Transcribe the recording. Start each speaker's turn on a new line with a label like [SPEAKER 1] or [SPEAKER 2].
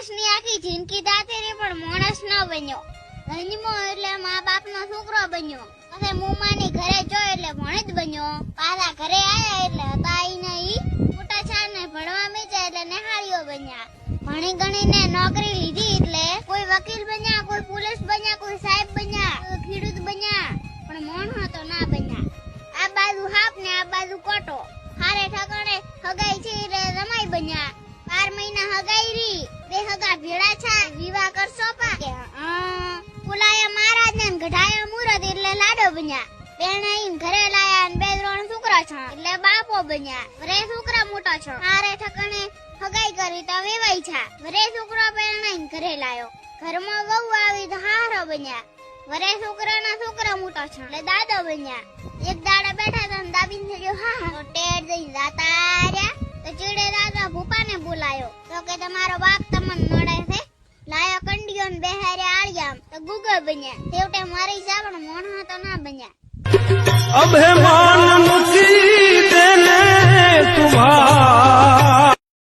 [SPEAKER 1] માણસની આખી જિંદગી દાતેરી પણ માણસ ન બન્યો. જન્મો એટલે મા બાપનો છોકરો બન્યો. પછી મુમાની ઘરે જો એટલે ભણે જ બન્યો. પાછા ઘરે આયા એટલે હતા ઈ મોટા છા ને ભણવા મીચા એટલે નેહાળીઓ બન્યા. ભણી ગણીને નોકરી લીધી એટલે કોઈ વકીલ બન્યા, કોઈ પોલીસ બન્યા, કોઈ સાહેબ બન્યા, કોઈ ખેડૂત બન્યા, પણ મોણો તો ના બન્યા. આ બાજુ હાપ ને આ બાજુ કોટો. હારે ઠકાણે હગાઈ છે એટલે રમાઈ બન્યા. 12 મહિના હગાઈ રી, બે હગા ભેળા છા, વિવાહ કરશો પા કે પુલાયા મહારાજ ને ગઢાયા મુરત એટલે લાડો બન્યા. બેણાઈ ઘરે લાયા ને 2-3 છોકરા છે એટલે બાપો બન્યા. વરે છોકરા મોટા છે. હારે ઠકાણે હગાઈ કરી તો વેવાઈ છા. વરે છોકરો બેણાઈ ઘરે લાયો. ઘરમાં વહુ આવી તો હારો બન્યા. વરે છોકરાના છોકરા મોટા છે એટલે દાદો બન્યા. એક દાડા બેઠા તો દાબીને થયો હા તો ટેડ દઈ જાતા રહ્યા. તો ચીડે દાદા ભૂપાને બોલાયો તો કે તમારો બાપ તમને મળે છે. લાયો કંડિયો ને બેહારે આળિયામ તો ગુગળ બન્યા. છેવટે મારી જાવણ મોણો તો ના બન્યા.